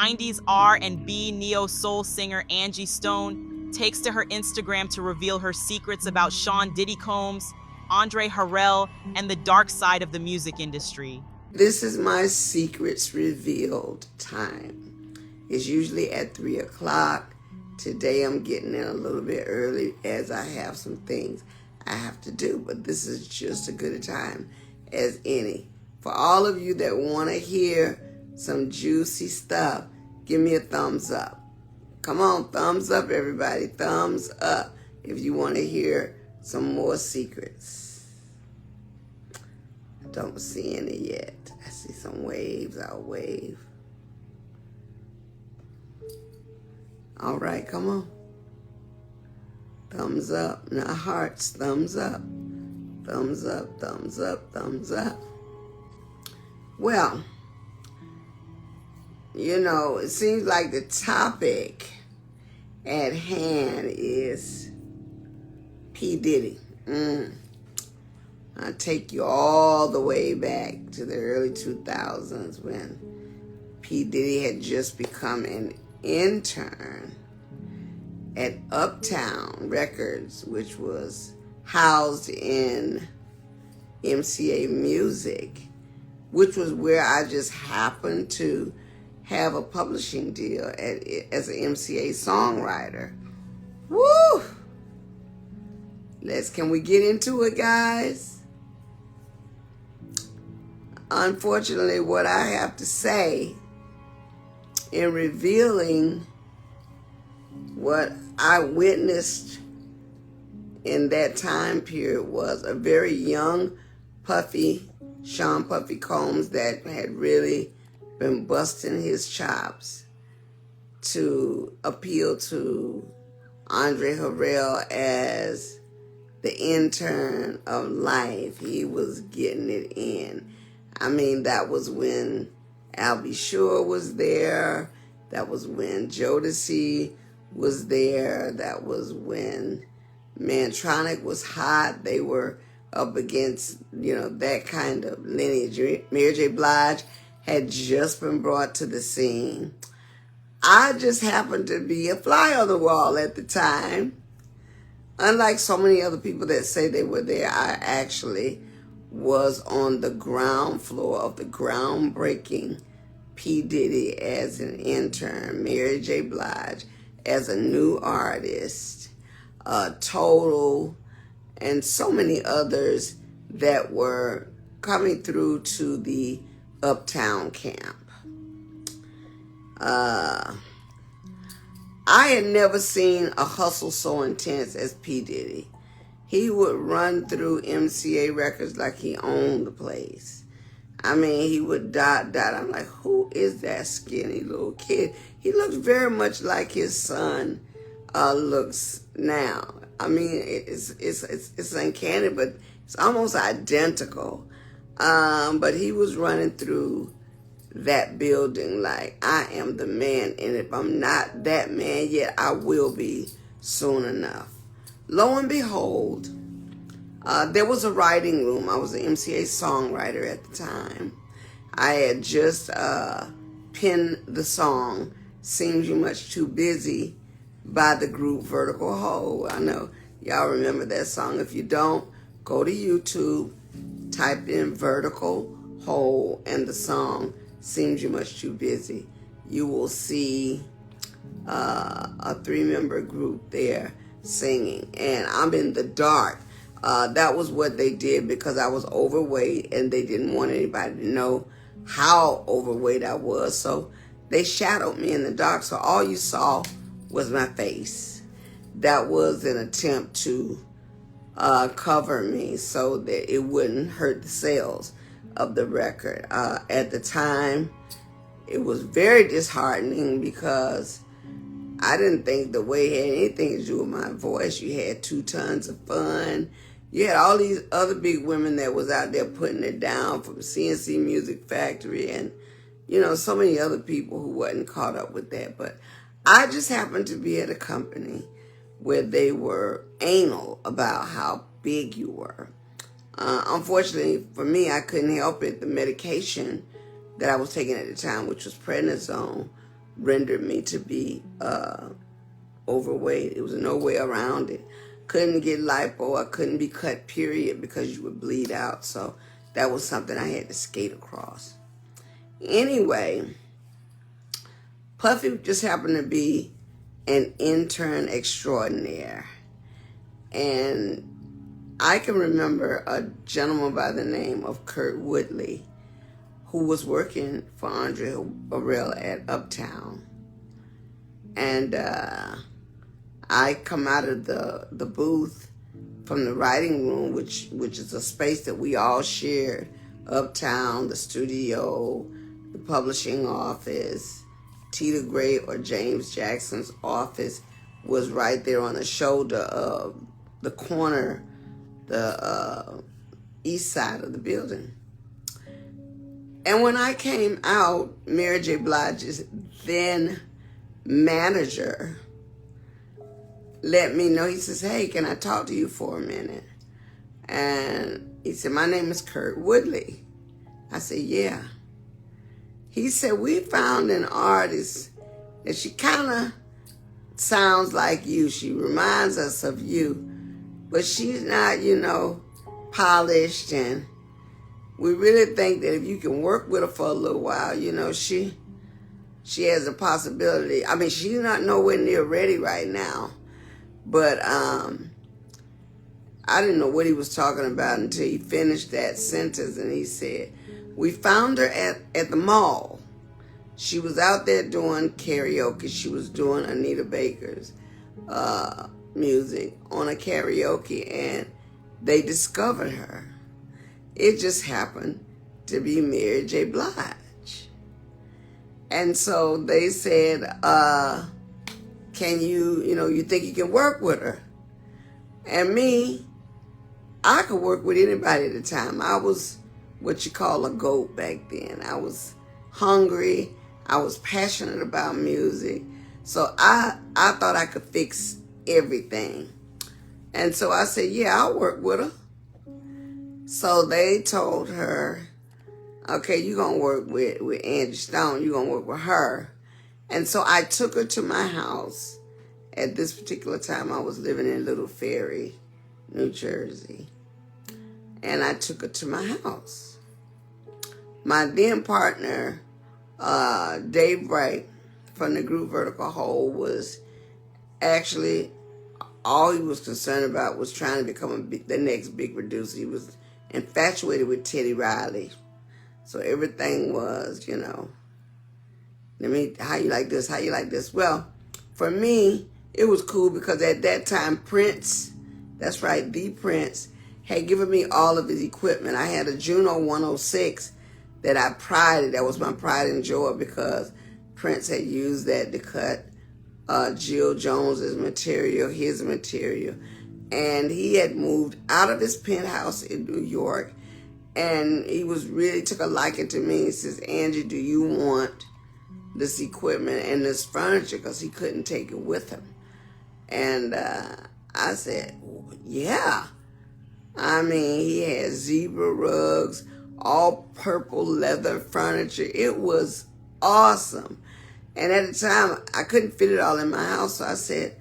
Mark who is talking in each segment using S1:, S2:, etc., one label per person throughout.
S1: 90s R&B neo-soul singer Angie Stone takes to her Instagram to reveal her secrets about Sean Diddy Combs, Andre Harrell, and the dark side of the music industry.
S2: This is my secrets revealed time. It's usually at 3 o'clock. Today I'm getting in a little bit early as I have some things I have to do, but this is just as good a time as any. For all of you that want to hear some juicy stuff, give me a thumbs up. Come on, thumbs up, everybody. Thumbs up if you want to hear some more secrets. I don't see any yet. I see some waves. I'll wave. All right, come on. Thumbs up, not hearts. Thumbs up. Thumbs up, thumbs up, thumbs up. Well, you know, it seems like the topic at hand is P. Diddy. I take you all the way back to the early 2000s when P. Diddy had just become an intern at Uptown Records, which was housed in MCA Music, which was where I just happened to have a publishing deal as an MCA songwriter. Woo! Can we get into it, guys? Unfortunately, what I have to say in revealing what I witnessed in that time period was a very young Sean Puffy Combs that had really been busting his chops to appeal to Andre Harrell as the intern of life. He was getting it in. I mean, that was when Al B. Sure was there. That was when Jodeci was there. That was when Mantronic was hot. They were up against, that kind of lineage. Mary J. Blige had just been brought to the scene. I just happened to be a fly on the wall at the time. Unlike so many other people that say they were there, I actually was on the ground floor of the groundbreaking P. Diddy as an intern, Mary J. Blige as a new artist, Total, and so many others that were coming through to the Uptown camp. I had never seen a hustle so intense as P. Diddy. He would run through MCA Records like he owned the place. I mean, he would dot. I'm like, who is that skinny little kid? He looks very much like his son looks now. I mean, it's uncanny, but it's almost identical. But he was running through that building like, I am the man, and if I'm not that man yet, I will be soon enough. Lo and behold, there was a writing room. I was an MCA songwriter at the time. I had just penned the song, Seems You Much Too Busy, by the group Vertical Hole. I know y'all remember that song. If you don't, go to YouTube, type in Vertical Hole and the song Seems You Much Too Busy. You will see a 3-member group there singing, and I'm in the dark. That was what they did because I was overweight and they didn't want anybody to know how overweight I was, so they shadowed me in the dark, so all you saw was my face. That was an attempt to cover me so that it wouldn't hurt the sales of the record. At the time, it was very disheartening because I didn't think the way it had anything to do with my voice. You had 2 Tons of Fun. You had all these other big women that was out there putting it down, from CNC Music Factory and, so many other people who wasn't caught up with that. But I just happened to be at a company where they were anal about how big you were. Unfortunately for me, I couldn't help it. The medication that I was taking at the time, which was prednisone, rendered me to be overweight. It was no way around it. Couldn't get lipo. I couldn't be cut, period, because you would bleed out. So that was something I had to skate across. Anyway, Puffy just happened to be an intern extraordinaire. And I can remember a gentleman by the name of Kurt Woodley who was working for Andre Harrell at Uptown. And I come out of the booth from the writing room, which is a space that we all shared. Uptown, the studio, the publishing office, Tita Gray or James Jackson's office was right there on the shoulder of the corner, the east side of the building. And when I came out, Mary J. Blige's then manager let me know. He says, "Hey, can I talk to you for a minute?" And he said, "My name is Kurt Woodley." I said, "Yeah." He said, "We found an artist that she kind of sounds like you. She reminds us of you, but she's not, polished. And we really think that if you can work with her for a little while, she has a possibility. I mean, she's not nowhere near ready right now." But I didn't know what he was talking about until he finished that sentence, and he said, "We found her at the mall. She was out there doing karaoke. She was doing Anita Baker's music on a karaoke, and they discovered her. It just happened to be Mary J. Blige. And so they said, can you think you can work with her?" And me, I could work with anybody at the time. I was what you call a goat back then. I was hungry. I was passionate about music. So I thought I could fix everything. And so I said, "Yeah, I'll work with her." So they told her, "Okay, you're going to work with Angie Stone. You're going to work with her." And so I took her to my house. At this particular time, I was living in Little Ferry, New Jersey. And I took her to my house. My then partner, Dave Bright, from the group Vertical Hole, was actually, all he was concerned about was trying to become the next big producer. He was infatuated with Teddy Riley. So everything was, how you like this, how you like this. Well, for me, it was cool because at that time, Prince, that's right, the Prince, had given me all of his equipment. I had a Juno 106 that I prided. That was my pride and joy because Prince had used that to cut Jill Jones's material, his material. And he had moved out of his penthouse in New York, and he really took a liking to me. He says, "Angie, do you want this equipment and this furniture?" Because he couldn't take it with him. And I said, "Yeah." I mean, he had zebra rugs, all purple leather furniture. It was awesome. And at the time, I couldn't fit it all in my house. So I said,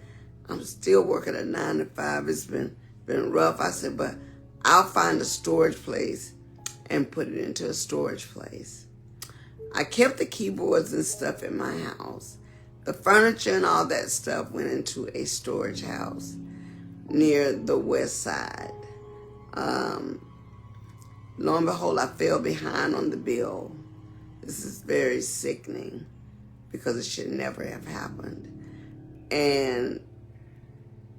S2: "I'm still working a 9 to 5. It's been rough." I said, "But I'll find a storage place and put it into a storage place." I kept the keyboards and stuff in my house. The furniture and all that stuff went into a storage house near the west side. Lo and behold, I fell behind on the bill. This is very sickening because it should never have happened. And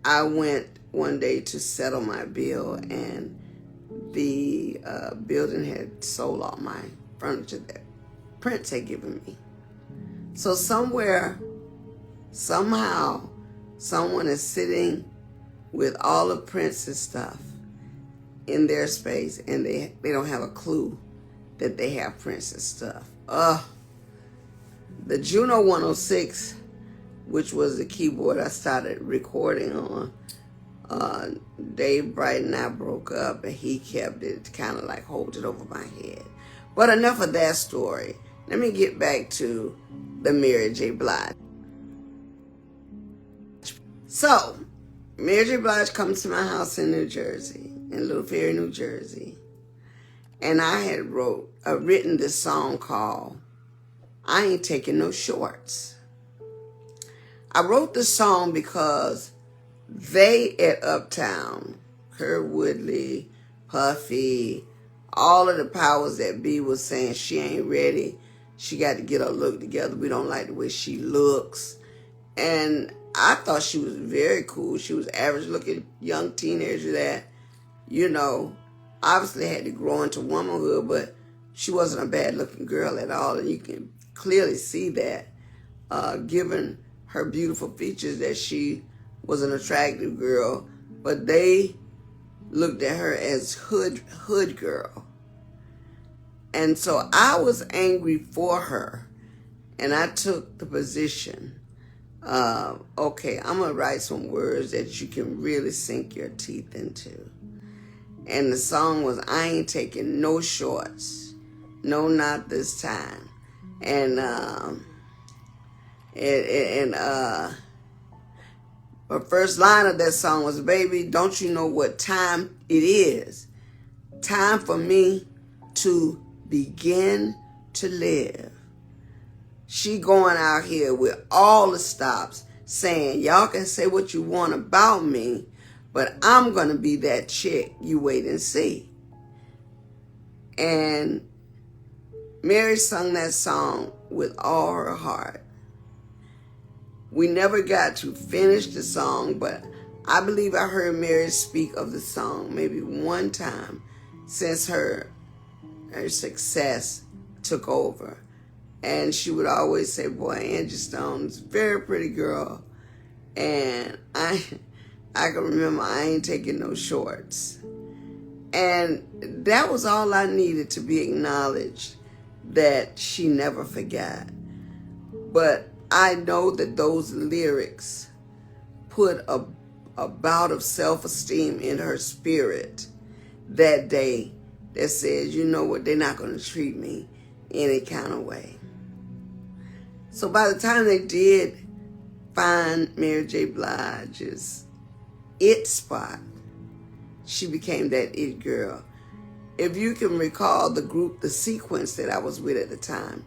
S2: I went one day to settle my bill, and the building had sold all my furniture that Prince had given me. So somewhere, somehow, someone is sitting with all of Prince's stuff in their space, and they don't have a clue that they have Prince's stuff. The Juno 106, which was the keyboard I started recording on, Dave Bright and I broke up, and he kept it, kind of like hold it over my head. But enough of that story. Let me get back to the Mary J. Blige. So, Mary J. Blige comes to my house in New Jersey, in Little Ferry, New Jersey. And I had written this song called I Ain't Taking No Shorts. I wrote this song because they at Uptown, Kurt Woodley, Puffy, all of the powers that be was saying she ain't ready. She got to get her look together. We don't like the way she looks. And I thought she was very cool. She was average looking young teenager that, you know, obviously had to grow into womanhood, but she wasn't a bad looking girl at all. And you can clearly see that, given her beautiful features, that she was an attractive girl. But they looked at her as hood girl. And so I was angry for her. And I took the position of, okay, I'm going to write some words that you can really sink your teeth into. And the song was, I ain't taking no shorts. No, not this time. And the first line of that song was, baby, don't you know what time it is? Time for me to begin to live. She going out here with all the stops saying, y'all can say what you want about me, but I'm going to be that chick. You wait and see. And Mary sung that song with all her heart. We never got to finish the song, but I believe I heard Mary speak of the song maybe one time since her success took over. And she would always say, boy, Angie Stone's a very pretty girl. And I can remember I ain't taking no shorts. And that was all I needed to be acknowledged, that she never forgot. But I know that those lyrics put a bout of self-esteem in her spirit that day that says, you know what, they're not going to treat me any kind of way. So by the time they did find Mary J. Blige's it spot, she became that it girl. If you can recall the group, the sequence that I was with at the time,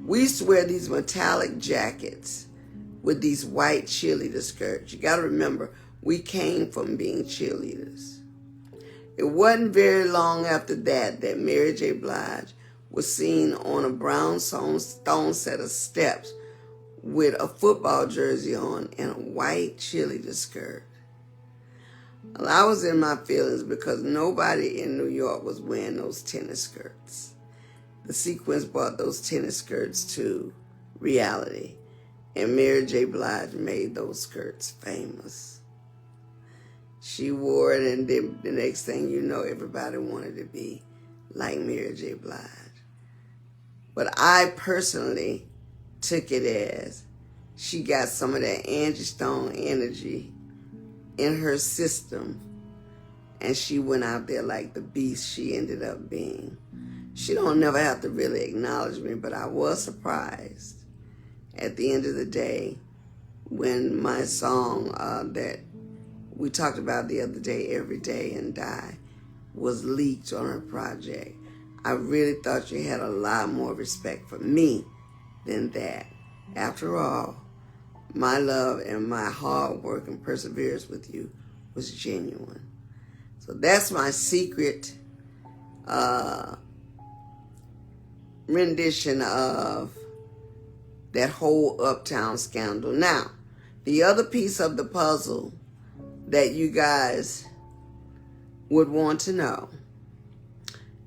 S2: we used to wear these metallic jackets with these white cheerleader skirts. You got to remember, we came from being cheerleaders. It wasn't very long after that Mary J. Blige was seen on a brownstone set of steps with a football jersey on and a white cheerleader skirt. Well, I was in my feelings because nobody in New York was wearing those tennis skirts. The sequence brought those tennis skirts to reality, and Mary J. Blige made those skirts famous. She wore it, and then the next thing you know, everybody wanted to be like Mary J. Blige. But I personally took it as she got some of that Angie Stone energy in her system, and she went out there like the beast she ended up being. She don't never have to really acknowledge me, but I was surprised at the end of the day when my song that we talked about the other day, Every Day and Die, was leaked on her project. I really thought she had a lot more respect for me than that. After all, my love and my hard work and perseverance with you was genuine. So that's my secret rendition of that whole Uptown scandal. Now, the other piece of the puzzle that you guys would want to know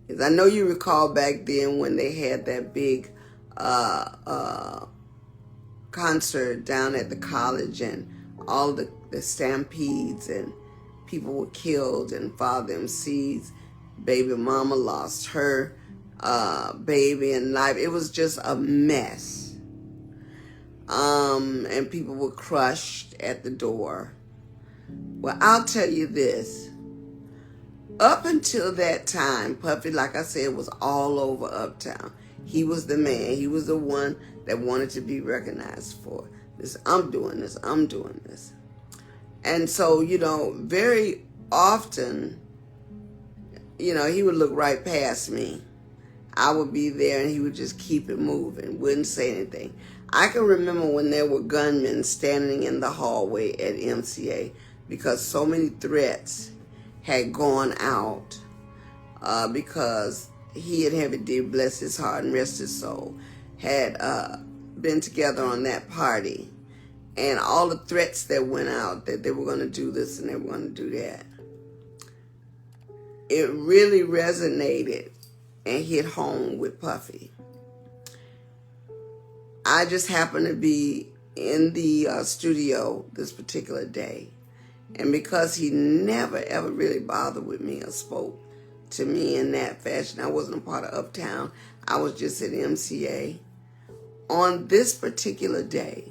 S2: is, I know you recall back then when they had that big concert down at the college, and all the stampedes, and people were killed, and Father MC's baby mama lost her baby in life. It was just a mess. And people were crushed at the door. Well, I'll tell you this. Up until that time, Puffy, like I said, was all over Uptown. He was the man. He was the one that wanted to be recognized for this. I'm doing this. I'm doing this. And so, very often, he would look right past me. I would be there and he would just keep it moving, wouldn't say anything. I can remember when there were gunmen standing in the hallway at MCA because so many threats had gone out because he and Heavy D, bless his heart and rest his soul, had been together on that party. And all the threats that went out that they were going to do this and they were going to do that. It really resonated and hit home with Puffy. I just happened to be in the studio this particular day. And because he never, ever really bothered with me or spoke to me in that fashion, I wasn't a part of Uptown. I was just at MCA. On this particular day,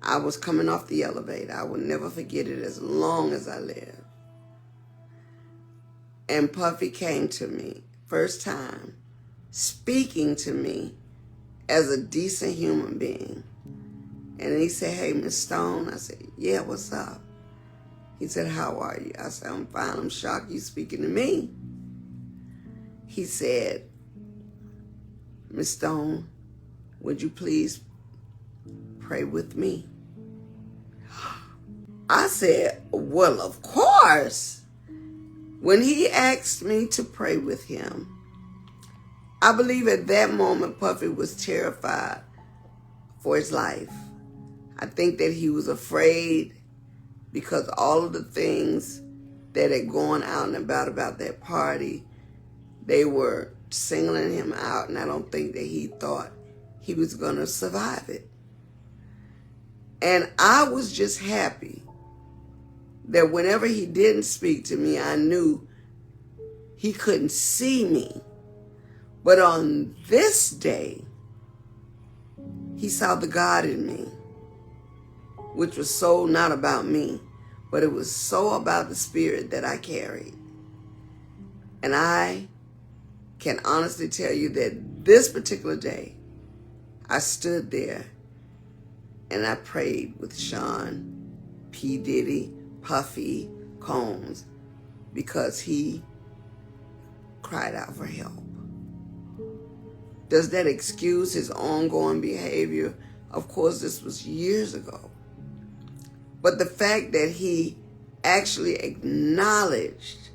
S2: I was coming off the elevator. I will never forget it as long as I live. And Puffy came to me, first time, speaking to me as a decent human being. And he said, "Hey, Miss Stone." I said, "Yeah, what's up?" He said, "How are you?" I said, "I'm fine. I'm shocked you speaking to me." He said, "Miss Stone, would you please pray with me?" I said, "Well, of course." When he asked me to pray with him, I believe at that moment Puffy was terrified for his life. I think that he was afraid because all of the things that had gone out and about that party, they were singling him out, and I don't think that he thought he was going to survive it. And I was just happy that whenever he didn't speak to me, I knew he couldn't see me. But on this day, he saw the God in me, which was so not about me, but it was so about the spirit that I carried. And I can honestly tell you that this particular day, I stood there and I prayed with Sean, P. Diddy, Puffy, Combs, because he cried out for help. Does that excuse his ongoing behavior? Of course, this was years ago. But the fact that he actually acknowledged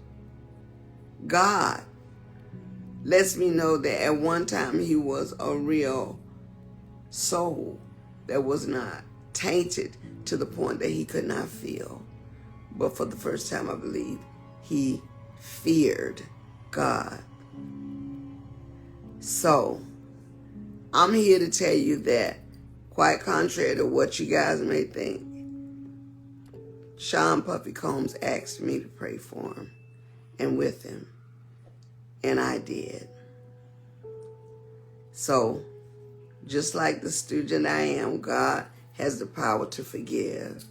S2: God lets me know that at one time he was a real soul that was not tainted to the point that he could not feel. But for the first time, I believe, he feared God. So, I'm here to tell you that, quite contrary to what you guys may think, Sean Puffy Combs asked me to pray for him and with him. And I did. So, just like the student I am, God has the power to forgive.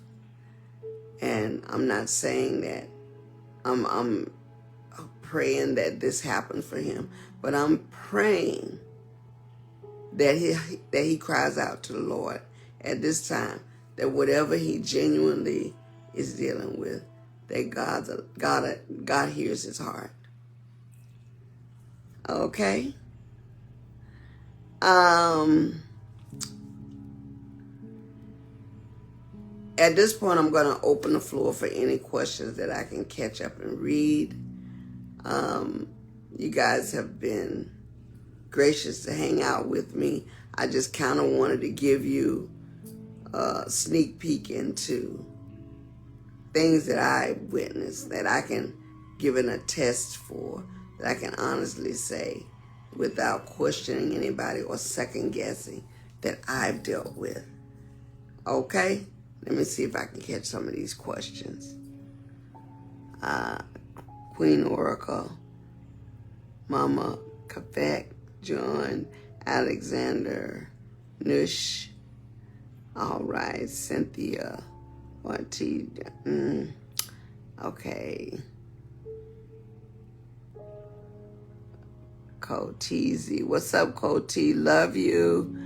S2: And I'm not saying that I'm praying that this happens for him, but I'm praying that he cries out to the Lord at this time, that whatever he genuinely is dealing with, that God hears his heart. Okay? At this point, I'm going to open the floor for any questions that I can catch up and read. You guys have been gracious to hang out with me. I just kind of wanted to give you a sneak peek into things that I witnessed, that I can give an attest for, that I can honestly say without questioning anybody or second guessing that I've dealt with. Okay? Let me see if I can catch some of these questions. Queen Oracle, Mama Kafek, John, Alexander, Nush, all right, Cynthia, Ortiz, okay, Coteezy. What's up, Cote? Love you.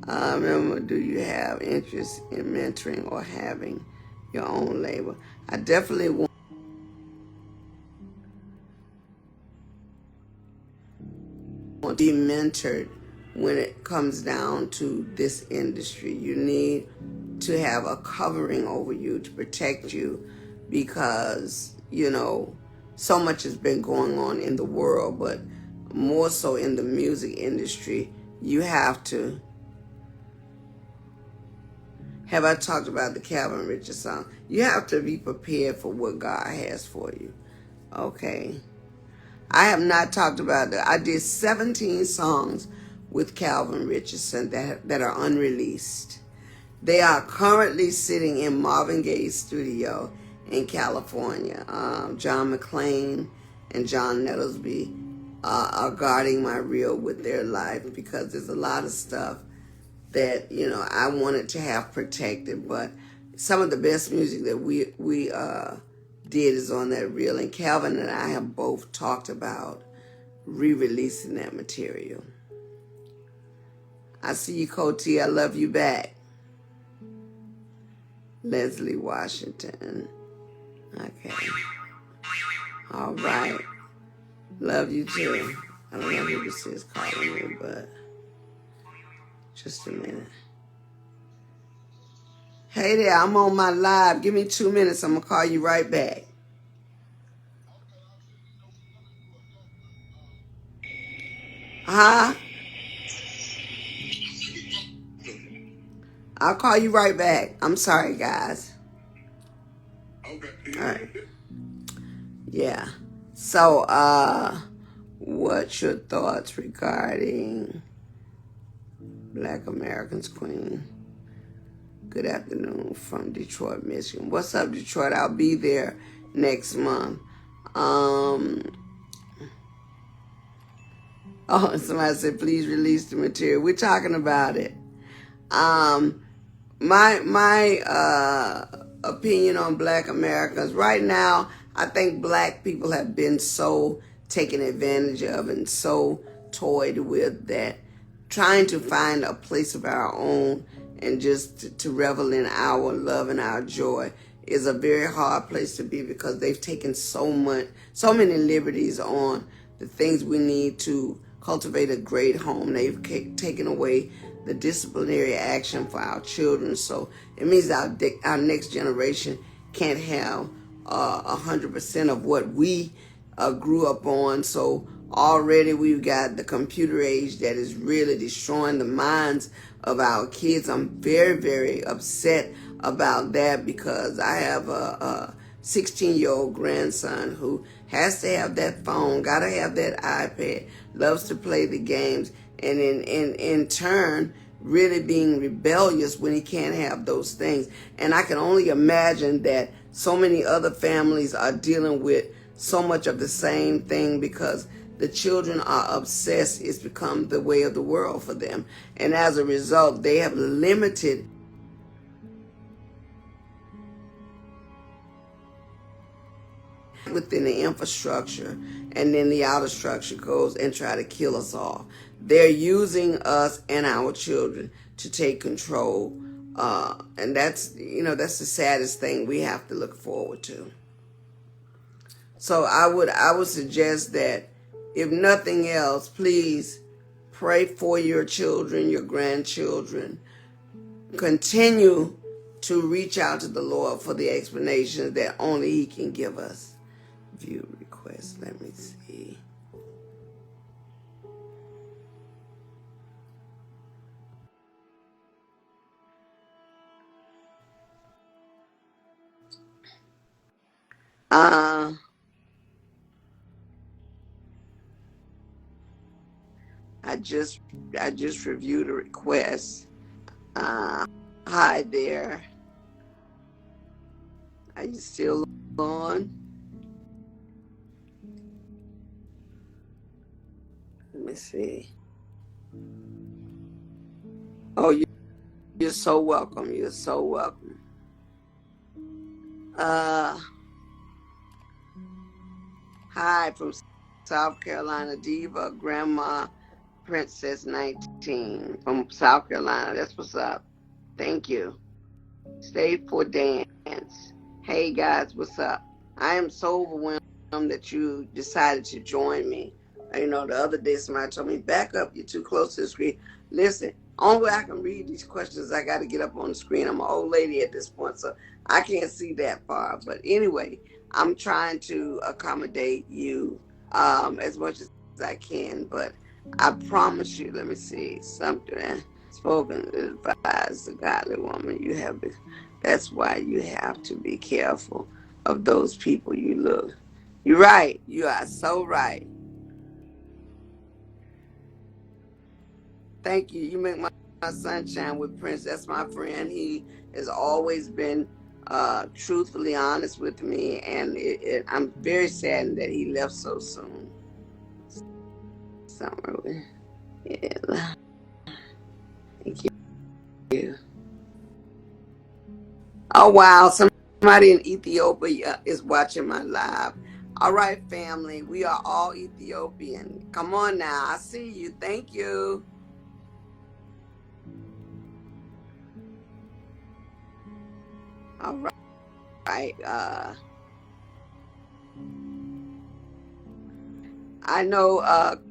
S2: Remember, do you have interest in mentoring or having your own label? I definitely want to be mentored when it comes down to this industry. You need to have a covering over you to protect you because, you know, so much has been going on in the world, but more so in the music industry. You have to. Have I talked about the Calvin Richards song? You have to be prepared for what God has for you. Okay. I have not talked about that. I did 17 songs with Calvin Richardson that are unreleased. They are currently sitting in Marvin Gaye's studio in California. John McClain and John Nettlesby are guarding my reel with their life because there's a lot of stuff that, you know, I wanted to have protected, but some of the best music that we did is on that reel, and Calvin and I have both talked about re-releasing that material. I see you, Cote. I love you back. Leslie Washington. Okay. All right. Love you too. I don't know who this is calling me, but just a minute. Hey there, I'm on my live. Give me 2 minutes. I'm going to call you right back. Huh? I'll call you right back. I'm sorry, guys. Okay. All right. Yeah. So, what's your thoughts regarding Black Americans Queen? Good afternoon from Detroit, Michigan. What's up, Detroit? I'll be there next month. Oh, somebody said, please release the material. We're talking about it. My opinion on Black Americans right now, I think Black people have been so taken advantage of and so toyed with that trying to find a place of our own and just to revel in our love and our joy is a very hard place to be because they've taken so many liberties on the things we need to cultivate a great home. They've taken away the disciplinary action for our children, so it means our next generation can't have 100% of what we grew up on. So already we've got the computer age that is really destroying the minds of our kids. I'm very, very upset about that because I have a 16-year-old grandson who has to have that phone, gotta have that iPad, loves to play the games, and in turn really being rebellious when he can't have those things. And I can only imagine that so many other families are dealing with so much of the same thing because the children are obsessed. It's become the way of the world for them. And as a result, they have limited within the infrastructure, and then the outer structure goes and try to kill us all. They're using us and our children to take control, and that's the saddest thing we have to look forward to. So I would suggest that if nothing else, please pray for your children, your grandchildren. Continue to reach out to the Lord for the explanations that only He can give us. View request, let me see. I just reviewed a request. Hi there. Are you still on? Let me see. Oh, you're so welcome. You're so welcome. Hi from South Carolina diva, Grandma Princess 19 from South Carolina. That's what's up. Thank you. Stay for dance. Hey guys, what's up? I am so overwhelmed that you decided to join me. You know, the other day somebody told me, back up, you're too close to the screen. Listen, only way I can read these questions, I got to get up on the screen. I'm an old lady at this point, so I can't see that far. But anyway, I'm trying to accommodate you as much as I can. But I promise you, let me see something. Spoken advise a godly woman. That's why you have to be careful of those people you look. You're right. You are so right. Thank you. You make my sunshine with Prince. That's my friend. He has always been truthfully honest with me, and I'm very saddened that he left so soon. Summer, yeah. Thank you. Oh wow, somebody in Ethiopia is watching my live. All right, family, we are all Ethiopian. Come on now, I see you. Thank you. All right. I know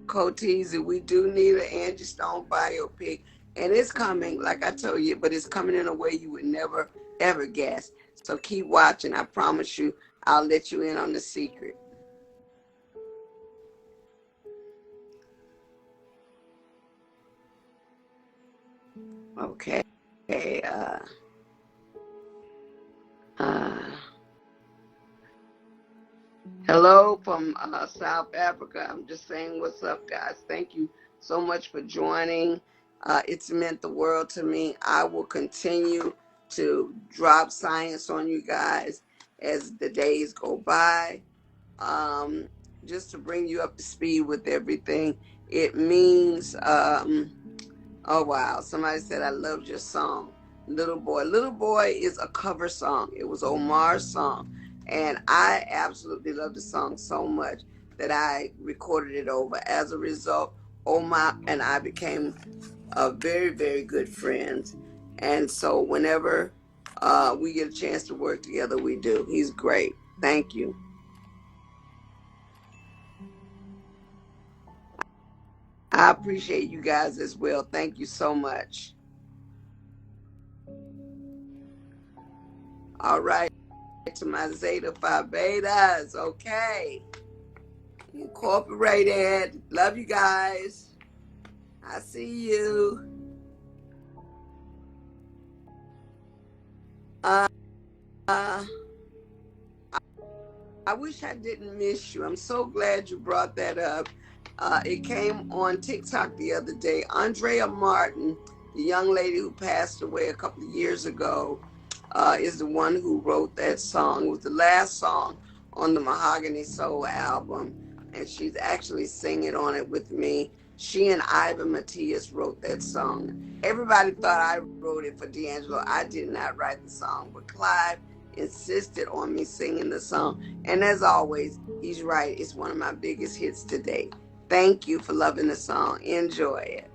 S2: Coteasy, we do need an Angie Stone biopic, and it's coming, like I told you, but it's coming in a way you would never ever guess. So keep watching. I promise you, I'll let you in on the secret. Okay. Uh, uh, Hello from South Africa. I'm just saying what's up, guys. Thank you so much for joining. It's meant the world to me. I will continue to drop science on you guys as the days go by, um, just to bring you up to speed with everything. It means oh wow, somebody said I loved your song. Little Boy. Little Boy is a cover song. It was Omar's song. And I absolutely love the song so much that I recorded it over. As a result, Omar and I became very, very good friends. And so whenever we get a chance to work together, we do. He's great. Thank you. I appreciate you guys as well. Thank you so much. All right. To my Zeta Phi Betas. Okay. Incorporated. Love you guys. I see you. Uh, uh, I wish I didn't miss you. I'm so glad you brought that up. It came on TikTok the other day. Andrea Martin, the young lady who passed away a couple of years ago, is the one who wrote that song. It was the last song on the Mahogany Soul album, and she's actually singing on it with me. She and Ivan Matias wrote that song. Everybody thought I wrote it for D'Angelo. I did not write the song, but Clive insisted on me singing the song. And as always, he's right. It's one of my biggest hits to date. Thank you for loving the song. Enjoy it.